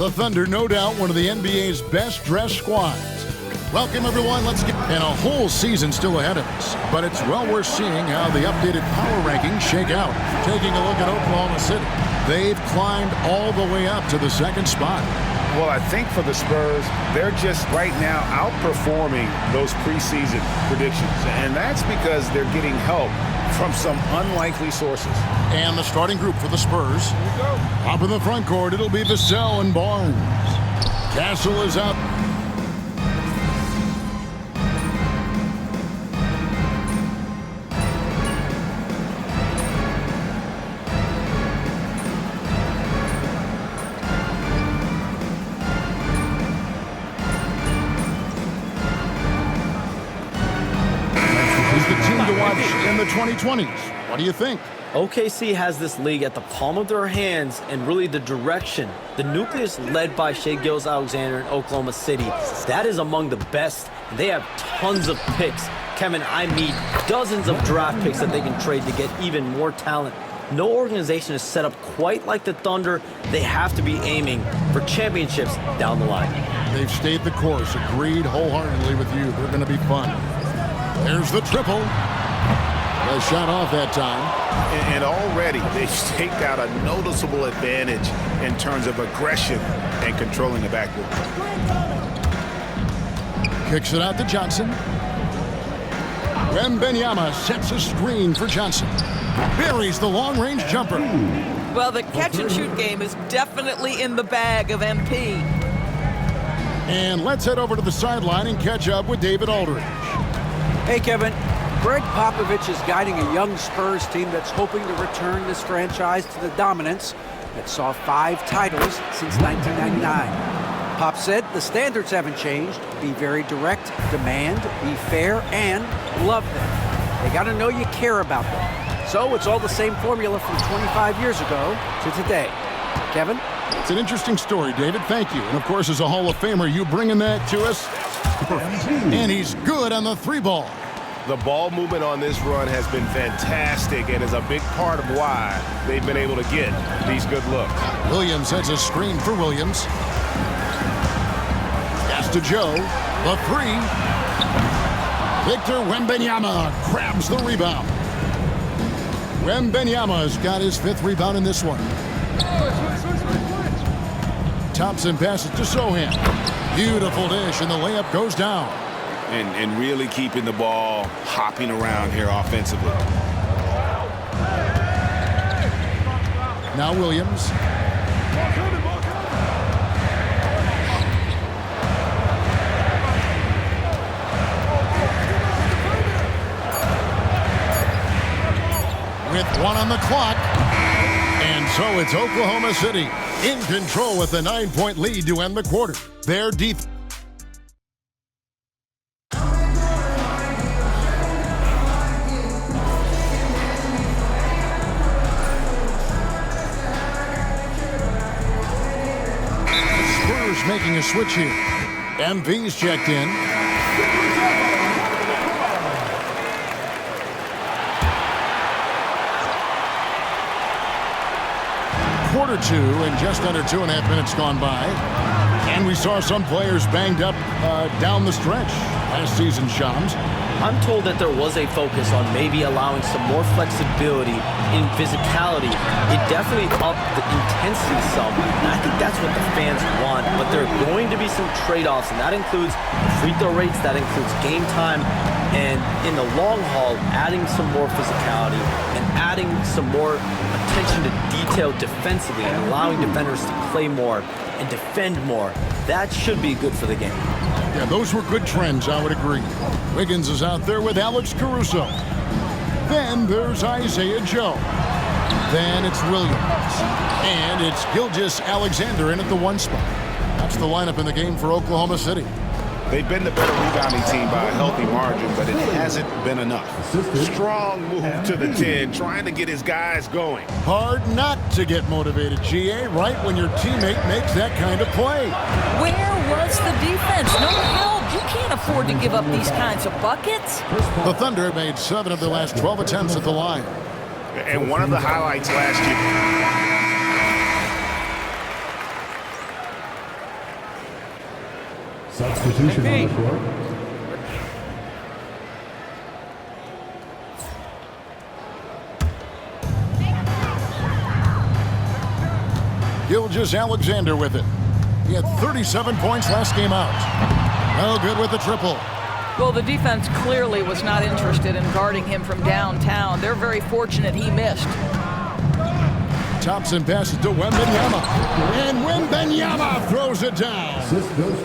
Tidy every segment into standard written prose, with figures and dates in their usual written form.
The Thunder, no doubt, one of the NBA's best-dressed squads. Welcome, everyone. Let's get... And a whole season still ahead of us. But it's well worth seeing how the updated power rankings shake out. Taking a look at Oklahoma City. They've climbed all the way up to the second spot. Well, I think for the Spurs, they're just right now outperforming those preseason predictions. And that's because they're getting help from some unlikely sources. And the starting group for the Spurs. Here we go. Up in the front court, it'll be Vassell and Barnes. Castle is out. In the 2020s. What do you think? OKC has this league at the palm of their hands and really the direction. The nucleus led by Shai Gilgeous-Alexander in Oklahoma City, that is among the best. They have tons of picks. Kevin, I mean dozens of draft picks that they can trade to get even more talent. No organization is set up quite like the Thunder. They have to be aiming for championships down the line. They've stayed the course. Agreed wholeheartedly with you. They're going to be fun. There's the triple. A shot off that time. And already they've staked out a noticeable advantage in terms of aggression and controlling the backcourt. Kicks it out to Johnson. Wembanyama sets a screen for Johnson. Buries the long-range jumper. Well, the catch-and-shoot game is definitely in the bag of MP. And let's head over to the sideline and catch up with David Aldridge. Hey, Kevin. Greg Popovich is guiding a young Spurs team that's hoping to return this franchise to the dominance that saw 5 titles since 1999. Pop said the standards haven't changed. Be very direct, demand, be fair, and love them. They got to know you care about them. So it's all the same formula from 25 years ago to today. Kevin? It's an interesting story, David. Thank you. And, of course, as a Hall of Famer, you bringing that to us. And he's good on the 3-ball. The ball movement on this run has been fantastic and is a big part of why they've been able to get these good looks. Williams has a screen for Williams. Pass to Joe. The 3. Victor Wembanyama grabs the rebound. Wembanyama's got his 5th rebound in this one. Thompson passes to Sohan. Beautiful dish, and the layup goes down. And really keeping the ball hopping around here offensively. Now Williams. With 1 on the clock. And so it's Oklahoma City in control with a 9-point lead to end the quarter. Their defense. Making a switch here. MV's checked in. Quarter 2 and just under 2.5 minutes gone by. And we saw some players banged up down the stretch last season, Shams. I'm told that there was a focus on maybe allowing some more flexibility in physicality. It definitely upped the intensity some, and I think that's what the fans want. But there are going to be some trade-offs, and that includes free throw rates, that includes game time, and in the long haul, adding some more physicality and adding some more attention to detail defensively and allowing defenders to play more and defend more. That should be good for the game. Yeah, those were good trends, I would agree. Wiggins is out there with Alex Caruso. Then there's Isaiah Joe. Then it's Williams. And it's Gilgeous-Alexander in at the 1 spot. That's the lineup in the game for Oklahoma City. They've been the better rebounding team by a healthy margin, but it hasn't been enough. Strong move to the 10, trying to get his guys going. Hard not to get motivated, GA, right when your teammate makes that kind of play. Where was the defense? No help. You can't afford to give up these kinds of buckets. The Thunder made 7 of their last 12 attempts at the line. And one of the highlights last year. Substitution on the court. Gilgeous-Alexander with it. He had 37 points last game out. No good with the triple. Well, the defense clearly was not interested in guarding him from downtown. They're very fortunate he missed. Thompson passes to Wembanyama. And Wembanyama throws it down.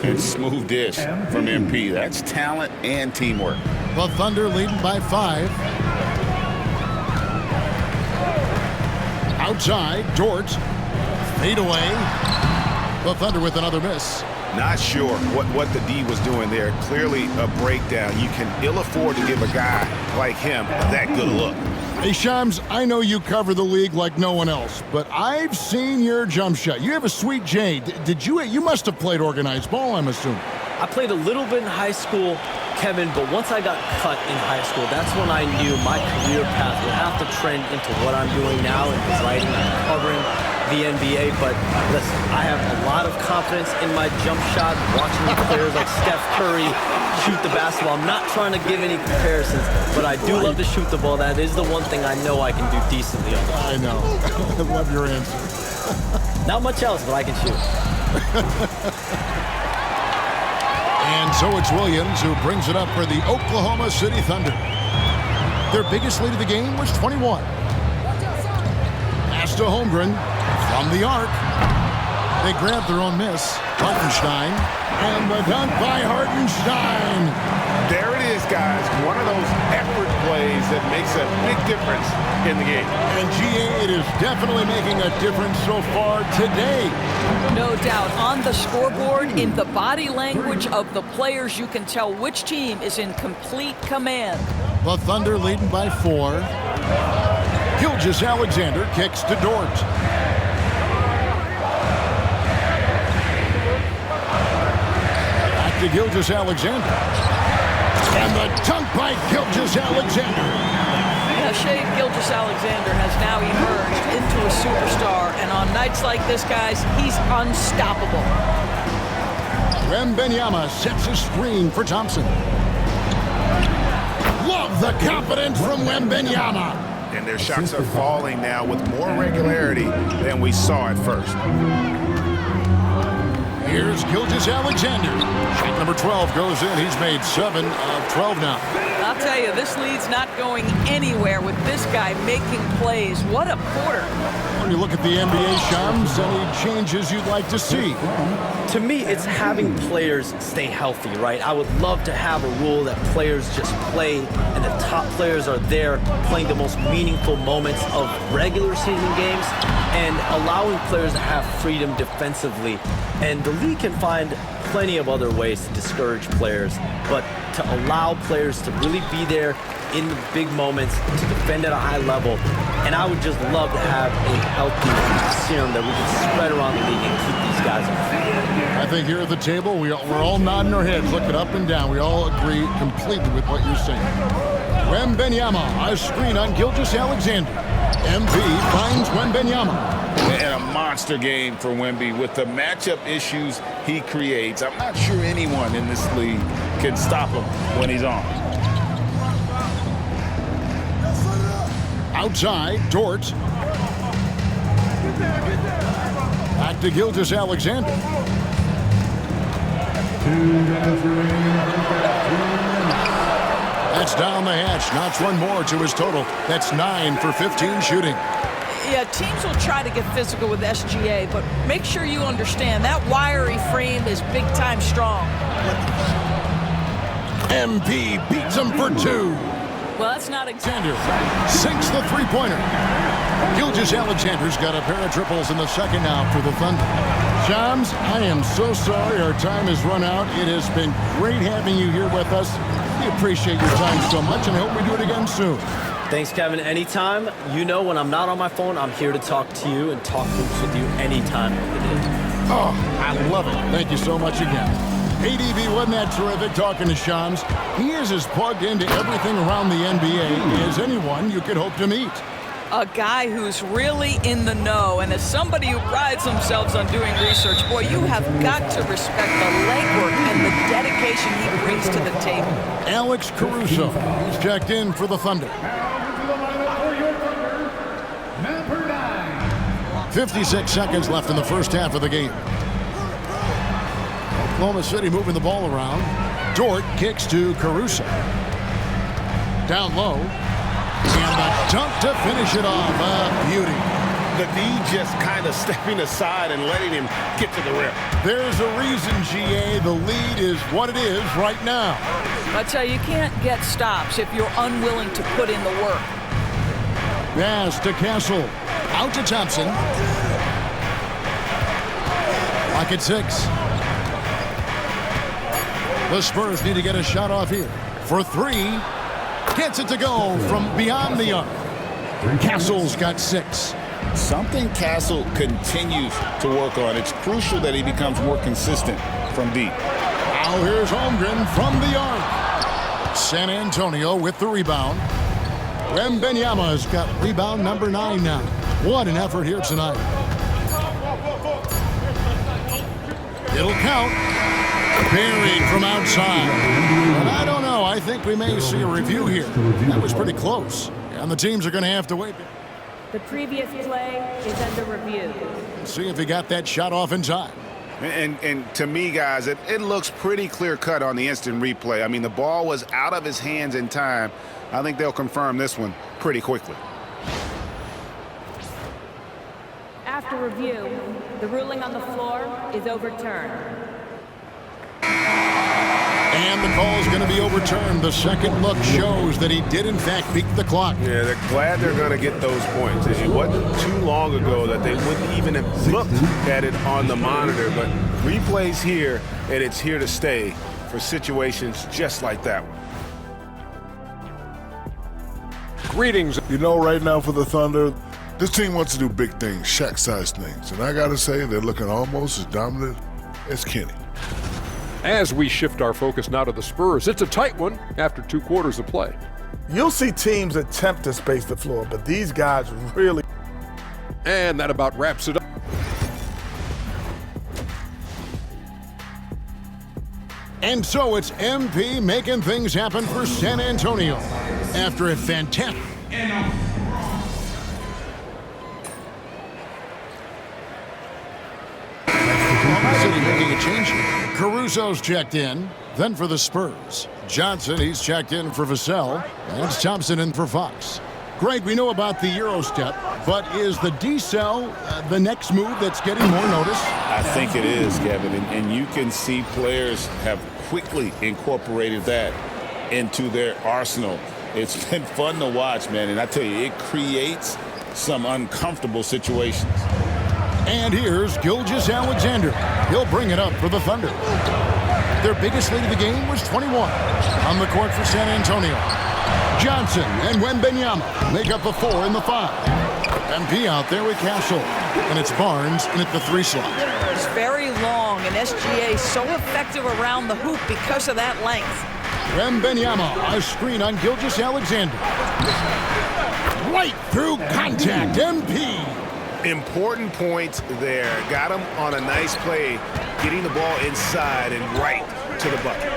And smooth dish from MP. That's talent and teamwork. The Thunder leading by 5. Outside, Dort. Fade away. The Thunder with another miss. Not sure what the D was doing there. Clearly a breakdown. You can ill afford to give a guy like him that good look. Hey, Shams, I know you cover the league like no one else, but I've seen your jump shot. You have a sweet J. You must have played organized ball, I'm assuming. I played a little bit in high school, Kevin, but once I got cut in high school, that's when I knew my career path would have to trend into what I'm doing now in writing and covering the NBA. But listen, I have a lot of confidence in my jump shot, watching the players like Steph Curry shoot the basketball. I'm not trying to give any comparisons, but I do love to shoot the ball. That is the one thing I know I can do decently on. I know. I love your answer. Not much else, but I can shoot. And so it's Williams who brings it up for the Oklahoma City Thunder. Their biggest lead of the game was 21. Pass to Holmgren from the arc. They grab their own miss. Hartenstein. And the dunk by Hartenstein. There it is, guys. One of those effort plays that makes a big difference in the game. And GA, it is definitely making a difference so far today. No doubt. On the scoreboard, in the body language of the players, you can tell which team is in complete command. The Thunder leading by 4. Gilgeous-Alexander kicks to Dort. Back to Gilgeous-Alexander. And the dunk by Gilgeous-Alexander. Yeah, Shea Gilgeous-Alexander has now emerged into a superstar, and on nights like this, guys, he's unstoppable. Wembanyama sets a screen for Thompson. Love the confidence from Wembanyama. And their shots are falling now with more regularity than we saw at first. Here's Gilgeous-Alexander. Shot number 12 goes in. He's made 7 of 12 now. I'll tell you, this lead's not going anywhere with this guy making plays. What a quarter. When you look at the NBA, Shams, any changes you'd like to see? To me, it's having players stay healthy, right? I would love to have a rule that players just play and the top players are there playing the most meaningful moments of regular season games and allowing players to have freedom defensively. And the league can find plenty of other ways to discourage players, but to allow players to really be there in the big moments, to defend at a high level. And I would just love to have a healthy serum that we can spread around the league and keep these guys on. I think here at the table, we're all nodding our heads, looking up and down. We all agree completely with what you're saying. Wembanyama, a screen on Gilgeous-Alexander. MP finds Wembanyama. And a monster game for Wemby with the matchup issues he creates. I'm not sure anyone in this league can stop him when he's on. Outside, Dort. Back to Gilgeous-Alexander. That's down the hatch. Notch one more to his total. That's 9 for 15 shooting. Yeah, teams will try to get physical with SGA, but make sure you understand that wiry frame is big-time strong. MP beats him for 2. Well, that's not Alexander sinks the three-pointer. Gilgeous-Alexander's got a pair of triples in the second now for the Thunder. Shams, I am so sorry our time has run out. It has been great having you here with us. We appreciate your time so much, and I hope we do it again soon. Thanks, Kevin. Anytime. You know, when I'm not on my phone, I'm here to talk to you and talk hoops with you anytime of the day. Oh, I love it. Thank you so much again. ADB, wasn't that terrific talking to Shams? He is as plugged into everything around the NBA as anyone you could hope to meet. A guy who's really in the know, and as somebody who prides themselves on doing research, boy, you have got to respect the legwork and the dedication he brings to the table. Alex Caruso, he's checked in for the Thunder. 56 seconds left in the first half of the game. Oklahoma City moving the ball around. Dort kicks to Caruso. Down low. And the dunk to finish it off. Beauty. The D just kind of stepping aside and letting him get to the rim. There's a reason, GA. The lead is what it is right now. I tell you, you can't get stops if you're unwilling to put in the work. Pass to Castle. Out to Thompson. Lock at 6. The Spurs need to get a shot off here. For 3. Gets it to go from beyond the arc. Castle's got 6. Something Castle continues to work on. It's crucial that he becomes more consistent from deep. Now here's Holmgren from the arc. San Antonio with the rebound. Wembanyama's got rebound number 9 now. What an effort here tonight. It'll count. Buried from outside. But I don't know. I think we may see a review here. That was pretty close. And the teams are going to have to wait. The previous play is under review. See if he got that shot off in time. And to me, guys, it looks pretty clear-cut on the instant replay. I mean, the ball was out of his hands in time. I think they'll confirm this one pretty quickly. After review, the ruling on the floor is overturned. And the call is going to be overturned. The second look shows that he did, in fact, beat the clock. Yeah, they're glad they're going to get those points. It wasn't too long ago that they wouldn't even have looked at it on the monitor. But replays here, and it's here to stay for situations just like that one. Greetings. You know, right now for the Thunder, this team wants to do big things, Shaq-sized things. And I got to say, they're looking almost as dominant as Kenny. As we shift our focus now to the Spurs, it's a tight one after 2 quarters of play. You'll see teams attempt to space the floor, but these guys really... And that about wraps it up. And so it's MP making things happen for San Antonio after a fantastic... City making a change here. Caruso's checked in. Then for the Spurs, Johnson, he's checked in for Vassell. And it's Thompson in for Fox. Greg, we know about the Euro step, but is the D-cell the next move that's getting more notice? I think it is, Kevin, and you can see players have quickly incorporated that into their arsenal. It's been fun to watch, man, and I tell you, it creates some uncomfortable situations. And here's Gilgeous-Alexander. He'll bring it up for the Thunder. Their biggest lead of the game was 21. On the court for San Antonio, Johnson and Wembanyama make up the 4 and the 5. MP out there with Castle. And it's Barnes in at the 3 slot. He's very long, and SGA so effective around the hoop because of that length. Wembanyama, a screen on Gilgeous-Alexander. Right through contact, MP. Important points there. Got him on a nice play, getting the ball inside and right to the bucket.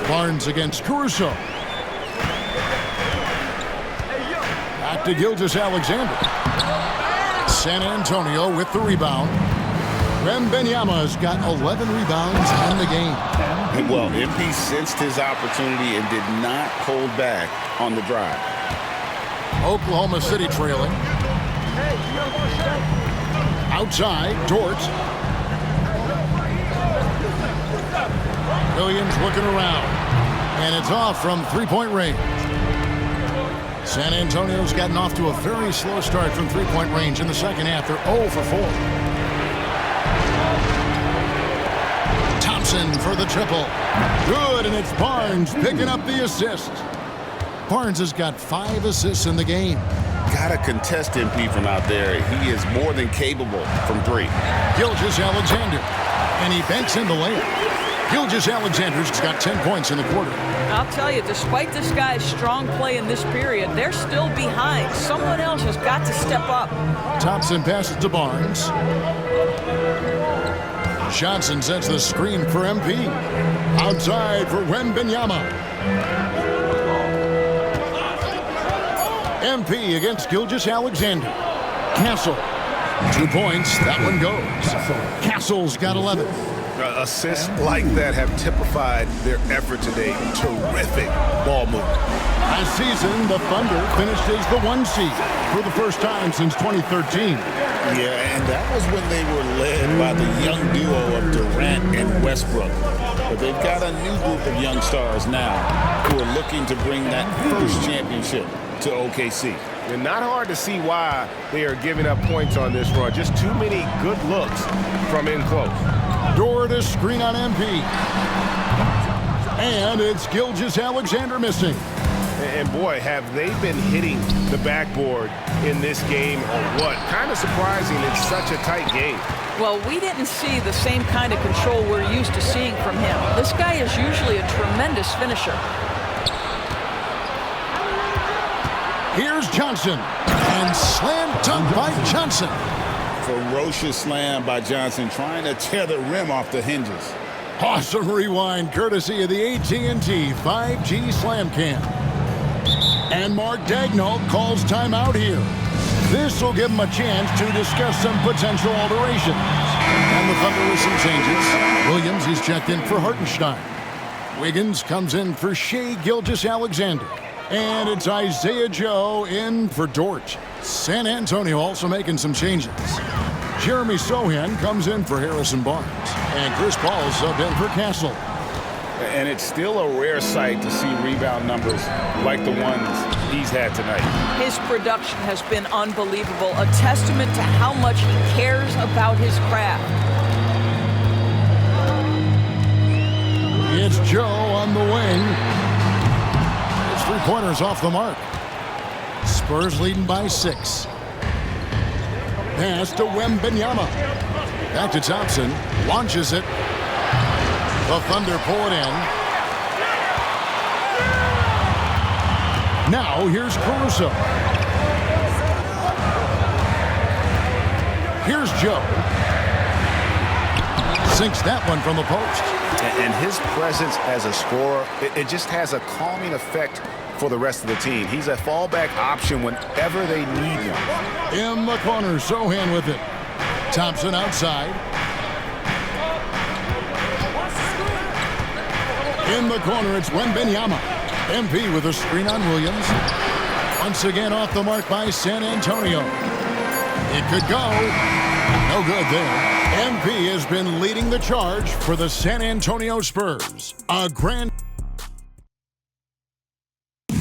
Barnes against Caruso. Back to Gilgeous-Alexander. San Antonio with the rebound. Wembanyama's got 11 rebounds in the game. Well, MP sensed his opportunity and did not hold back on the drive. Oklahoma City trailing. Outside, Dort. Williams looking around. And it's off from three-point range. San Antonio's gotten off to a very slow start from three-point range in the second half. They're 0 for 4. Thompson for the triple. Good, and it's Barnes picking up the assist. Barnes has got 5 assists in the game. Got to contest MP from out there. He is more than capable from 3. Gilgeous-Alexander, and he banks in the layup. Gilgeous-Alexander's got 10 points in the quarter. I'll tell you, despite this guy's strong play in this period, they're still behind. Someone else has got to step up. Thompson passes to Barnes. Johnson sets the screen for MP. Outside for Wembanyama. MP against Gilgeous-Alexander. Castle. 2 points. That one goes. Castle's got 11. Assists like that have typified their effort today. Terrific ball movement. Last season, the Thunder finished as the 1 seed for the first time since 2013. Yeah, and that was when they were led by the young duo of Durant and Westbrook. But they've got a new group of young stars now who are looking to bring that first championship to OKC. And not hard to see why they are giving up points on this run. Just too many good looks from in close. Door to screen on MP. And it's Gilgeous-Alexander missing. And boy, have they been hitting the backboard in this game or what? Kind of surprising it's such a tight game. Well, we didn't see the same kind of control we're used to seeing from him. This guy is usually a tremendous finisher. Here's Johnson. And slam dunk by Johnson. Ferocious slam by Johnson, trying to tear the rim off the hinges. Awesome rewind, courtesy of the AT&T 5G Slam Cam. And Mark Daigneault calls timeout here. This will give him a chance to discuss some potential alterations. And the Thunder with some changes. Williams is checked in for Hartenstein. Wiggins comes in for Shai Gilgeous-Alexander. And it's Isaiah Joe in for Dort. San Antonio also making some changes. Jeremy Sohan comes in for Harrison Barnes. And Chris Paul subbed in for Castle. And it's still a rare sight to see rebound numbers like the ones he's had tonight. His production has been unbelievable, a testament to how much he cares about his craft. It's Joe on the wing. His 3-pointers off the mark. Spurs leading by 6. Pass to Wembanyama. Back to Thompson. Launches it. The Thunder pull it in. Now here's Caruso. Here's Joe. Sinks that one from the post. And his presence as a scorer, it just has a calming effect for the rest of the team. He's a fallback option whenever they need one. In the corner, Sohan with it. Thompson outside. In the corner, it's Wembanyama. MP with a screen on Williams. Once again off the mark by San Antonio. It could go. No good there. MP has been leading the charge for the San Antonio Spurs. A grand...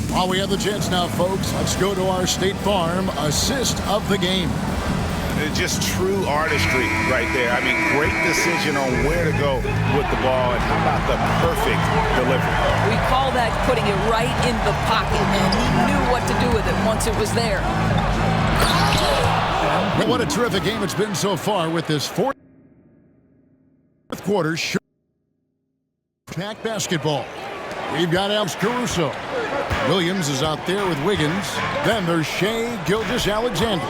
While we have the chance now, folks, let's go to our State Farm assist of the game. It's just true artistry right there. I mean, great decision on where to go with the ball, and how about the perfect delivery? We call that putting it right in the pocket, and he knew what to do with it once it was there. Well, what a terrific game it's been so far with this fourth quarter packed basketball. We've got Alex Caruso. Williams is out there with Wiggins. Then there's Shai Gilgeous-Alexander.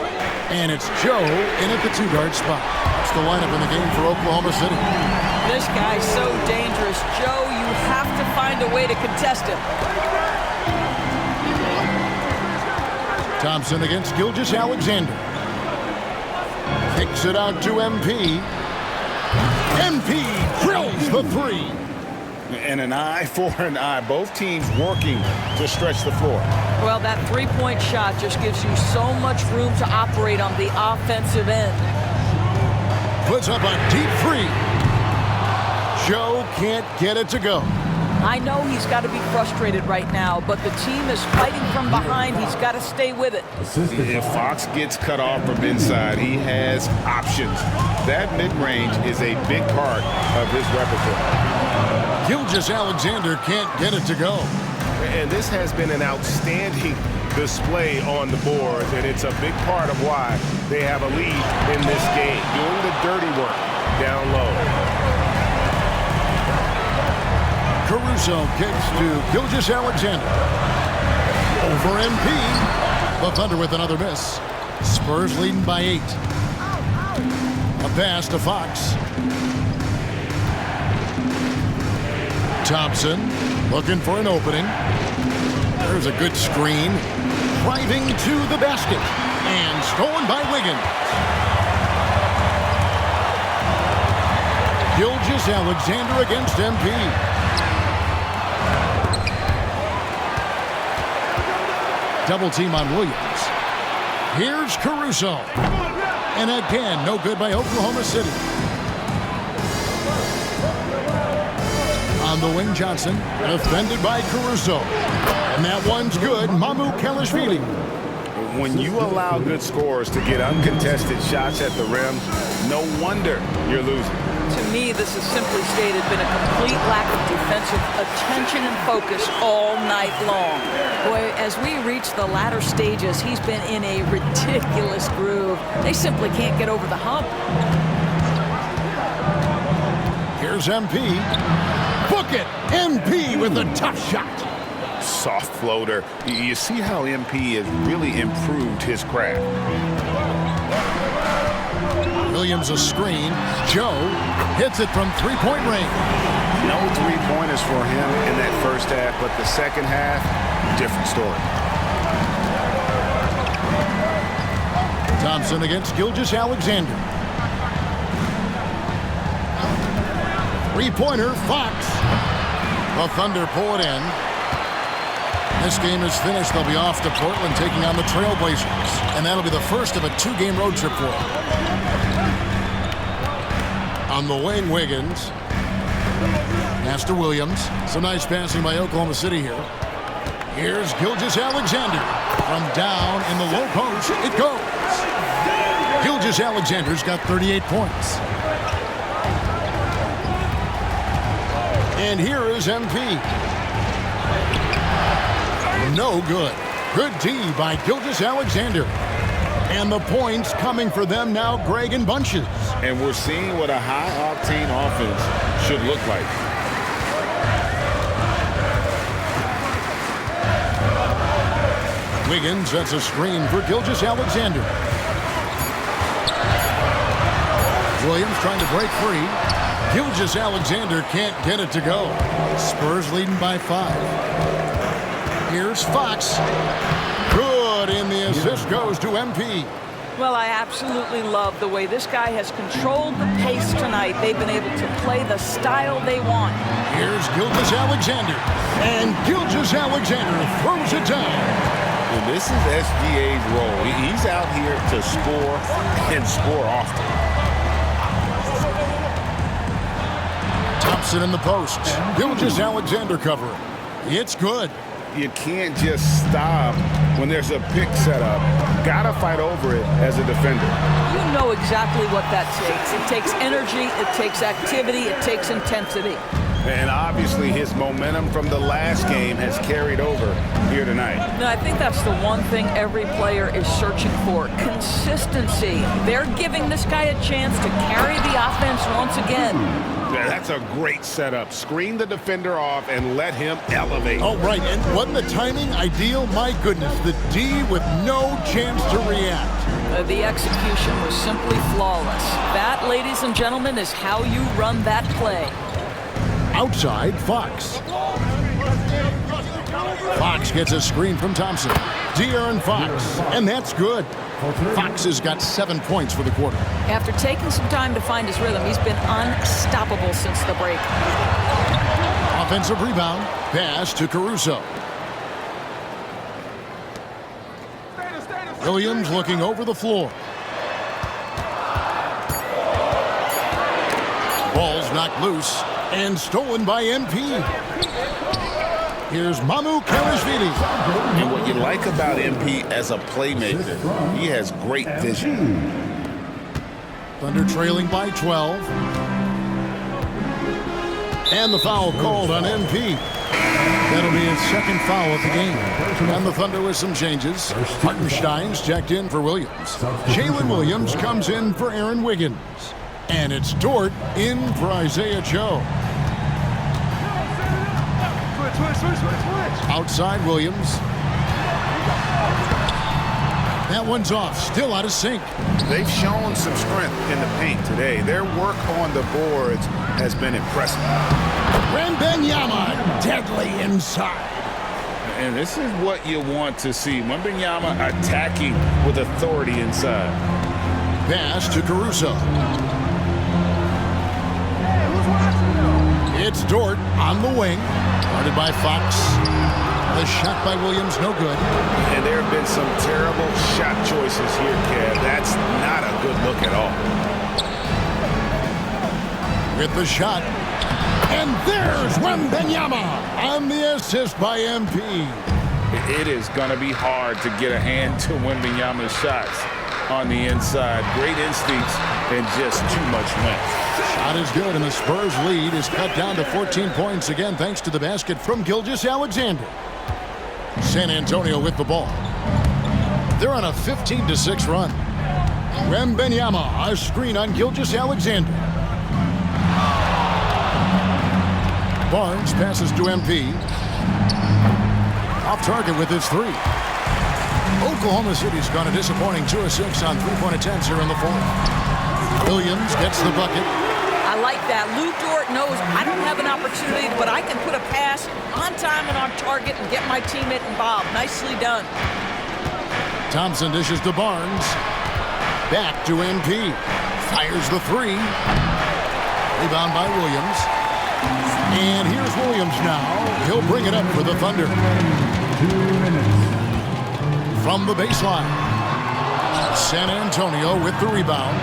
And it's Joe in at the 2-guard spot. That's the lineup in the game for Oklahoma City. This guy's so dangerous. Joe, you have to find a way to contest him. Thompson against Gilgeous-Alexander. Kicks it out to MP. MP drills the 3. And an eye for an eye. Both teams working to stretch the floor. Well, that 3-point shot just gives you so much room to operate on the offensive end. Puts up a deep 3. Joe can't get it to go. I know he's got to be frustrated right now, but the team is fighting from behind. He's got to stay with it. If Fox gets cut off from inside, he has options. That mid-range is a big part of his repertoire. Gilgeous-Alexander can't get it to go. And this has been an outstanding display on the boards, and it's a big part of why they have a lead in this game, doing the dirty work down low. Caruso kicks to Gilgeous-Alexander. Over MP. The Thunder with another miss. Spurs leading by 8. A pass to Fox. Thompson looking for an opening. There's a good screen. Driving to the basket. And stolen by Wiggins. Gilgeous-Alexander against MP. Double team on Williams. Here's Caruso. And again, no good by Oklahoma City. On the wing, Johnson, defended by Caruso. And that one's good. Mamukelashvili. When you allow good scorers to get uncontested shots at the rim, no wonder you're losing. To me, this has simply stated been a complete lack of defensive attention and focus all night long. Boy, as we reach the latter stages, he's been in a ridiculous groove. They simply can't get over the hump. Here's MP. Book it! MP with a tough shot. Soft floater. You see how MP has really improved his craft. Williams a screen. Joe hits it from three-point range. No three-pointers for him in that first half, but the second half, different story. Thompson against Gilgeous-Alexander. Three-pointer, Fox. The Thunder pull it in. This game is finished. They'll be off to Portland taking on the Trailblazers. And that'll be the first of a 2-game road trip for them. On the wing, Wiggins. Pass to Williams. Some nice passing by Oklahoma City here. Here's Gilgeous-Alexander. From down in the low post, it goes. Gilgeous-Alexander's got 38 points. And here is MP. No good. Good D by Gilgeous-Alexander. And the points coming for them now, Greg, in bunches. And we're seeing what a high-octane offense should look like. Wiggins sets a screen for Gilgeous-Alexander. Williams trying to break free. Gilgeous-Alexander can't get it to go. Spurs leading by 5. Here's Fox. Good, and the assist goes to MP. Well, I absolutely love the way this guy has controlled the pace tonight. They've been able to play the style they want. Here's Gilgeous-Alexander. And Gilgeous-Alexander throws it down. And this is SGA's role. He's out here to score and score often. Thompson in the post. Gilgeous-Alexander covering. It's good. You can't just stop when there's a pick set up. Gotta fight over it as a defender. You know exactly what that takes. It takes energy, it takes activity, it takes intensity. And obviously his momentum from the last game has carried over here tonight. No, I think that's the one thing every player is searching for. Consistency. They're giving this guy a chance to carry the offense once again. Yeah, that's a great setup. Screen the defender off and let him elevate. Oh, right, and wasn't the timing ideal? My goodness, the D with no chance to react. The execution was simply flawless. That, ladies and gentlemen, is how you run that play. Outside, Fox. Fox gets a screen from Thompson. De'Aaron Fox, and that's good. Fox has got 7 points for the quarter. After taking some time to find his rhythm, he's been unstoppable since the break. Offensive rebound, pass to Caruso. Williams looking over the floor. Ball's knocked loose and stolen by MP. Here's Mamukelashvili. And what you like about MP as a playmaker, he has great vision. Thunder trailing by 12. And the foul called on MP. That'll be his second foul of the game. And the Thunder with some changes. Hartenstein's checked in for Williams. Jalen Williams comes in for Aaron Wiggins. And it's Dort in for Isaiah Joe. Outside Williams. That one's off, still out of sync. They've shown some strength in the paint today. Their work on the boards has been impressive. Wembanyama, deadly inside. And this is what you want to see. Wembanyama attacking with authority inside. Pass to Caruso. It's Dort on the wing. Guarded by Fox. The shot by Williams, no good. And there have been some terrible shot choices here, Kev. That's not a good look at all. With the shot. And there's Wembanyama on the assist by MP. It is going to be hard to get a hand to Wembanyama's shots on the inside. Great instincts and just too much length. Shot is good, and the Spurs lead is cut down to 14 points again thanks to the basket from Gilgeous-Alexander. San Antonio with the ball. They're on a 15-6 run. Wembanyama, a screen on Gilgeous-Alexander. Barnes passes to MP. Off target with his three. Oklahoma City's gone a disappointing 2 of 6 on three-point attempts here in the fourth. Williams gets the bucket. I like that. Lou Dort knows I don't have an opportunity, but I can put a pass on time and on target and get my teammate involved. Nicely done. Thompson dishes to Barnes. Back to MP. Fires the three. Rebound by Williams. And here's Williams now. He'll bring it up for the Thunder. 2 minutes. From the baseline. San Antonio with the rebound.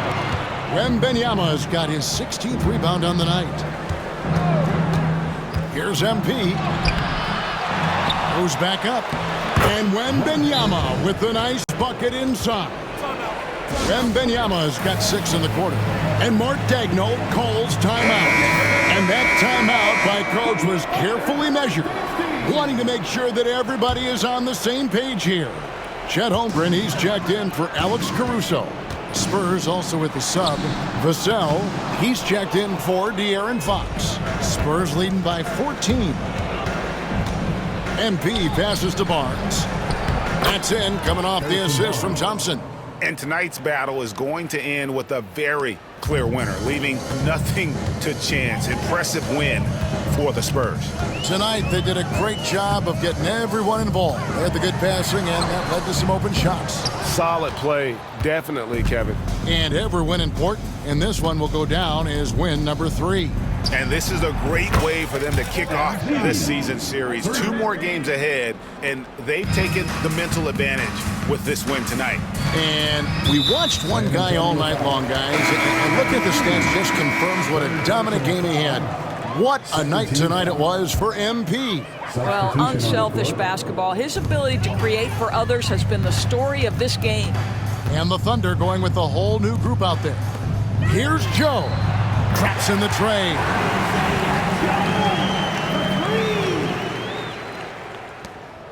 Wembanyama's got his 16th rebound on the night. Here's MP. Goes back up. And Wembanyama with the nice bucket inside. Wembanyama's got 6 in the quarter. And Mark Daigneault calls timeout. And that timeout by Coach was carefully measured, wanting to make sure that everybody is on the same page here. Chet Holmgren, he's checked in for Alex Caruso. Spurs also with the sub. Vassell, he's checked in for De'Aaron Fox. Spurs leading by 14. MP passes to Barnes. That's in, coming off the assist from Thompson. And tonight's battle is going to end with a very clear winner, leaving nothing to chance. Impressive win for the Spurs. Tonight, they did a great job of getting everyone involved. They had the good passing, and that led to some open shots. Solid play, definitely, Kevin. And every win important, and this one will go down as win number 3. And this is a great way for them to kick off this season series. 2 more games ahead, and they've taken the mental advantage with this win tonight. And we watched one guy all night long, guys, and looking at the stats just confirms what a dominant game he had. What a night tonight it was for MP. Well, unselfish basketball. His ability to create for others has been the story of this game. And the Thunder going with a whole new group out there. Here's Joe. Traps in the tray.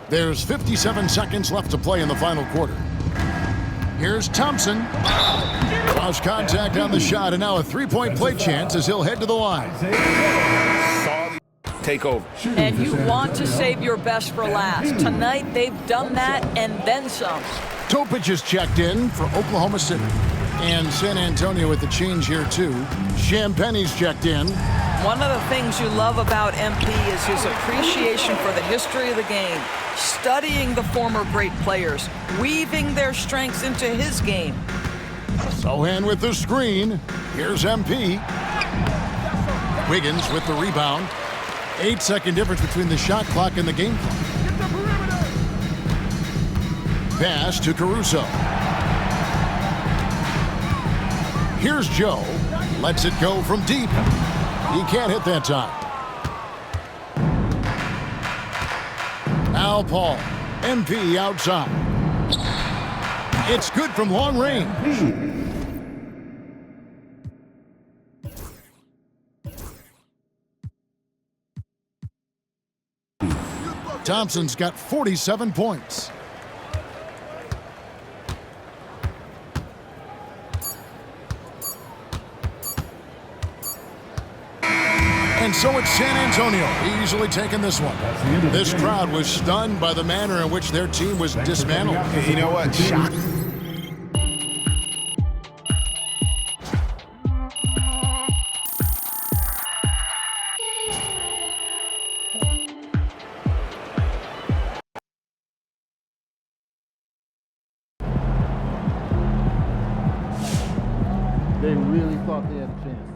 There's 57 seconds left to play in the final quarter. Here's Thompson. Lost contact on the shot, and now a three-point play chance as he'll head to the line. Take over. And you want to save your best for last. Tonight, they've done that and then some. Topic is checked in for Oklahoma City. And San Antonio with the change here, too. Champagne's checked in. One of the things you love about MP is his appreciation for the history of the game, studying the former great players, weaving their strengths into his game. Sohan with the screen. Here's MP. Wiggins with the rebound. 8-second difference between the shot clock and the game clock. Pass to Caruso. Here's Joe. Lets it go from deep. He can't hit that time. Al Paul. MP outside. It's good from long range. Thompson's got 47 points. And And so it's San Antonio easily taking this one. This crowd was stunned by the manner in which their team was dismantled. You know what? Shock. They really thought they had a chance.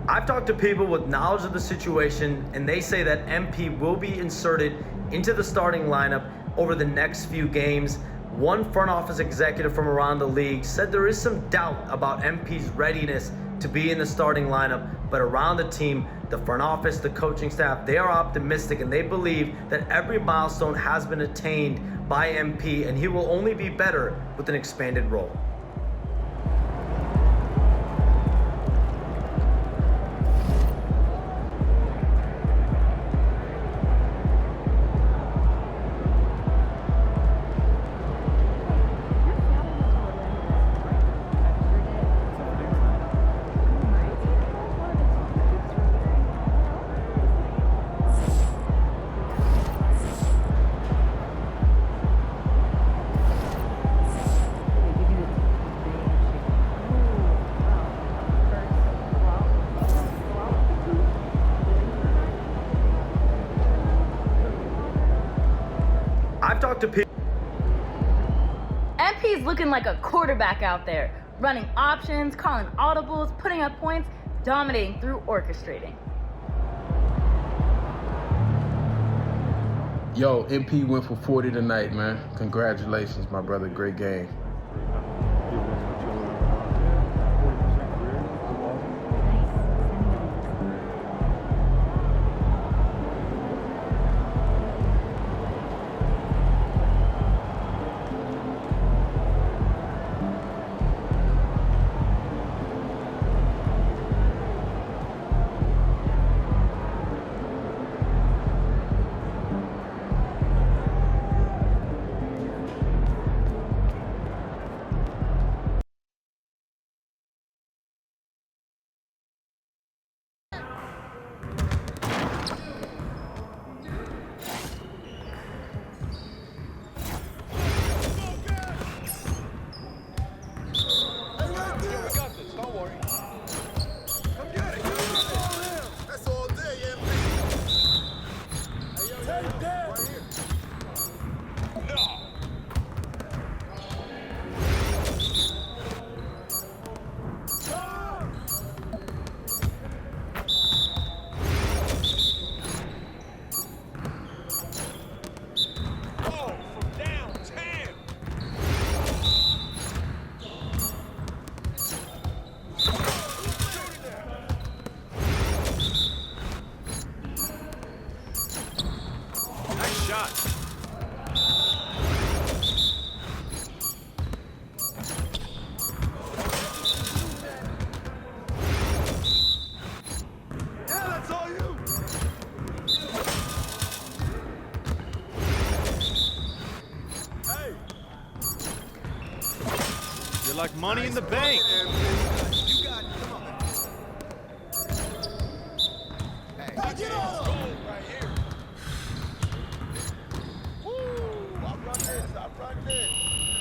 I've talked to people with knowledge of the situation, and they say that MP will be inserted into the starting lineup over the next few games. One front office executive from around the league said there is some doubt about MP's readiness to be in the starting lineup, but around the team, the front office, the coaching staff, they are optimistic and they believe that every milestone has been attained by MP, and he will only be better with an expanded role. I've talked to people. MP's looking like a quarterback out there, running options, calling audibles, putting up points, dominating through orchestrating. Yo, MP went for 40 tonight, man. Congratulations, my brother. Great game. You're like money in the bank. I run this.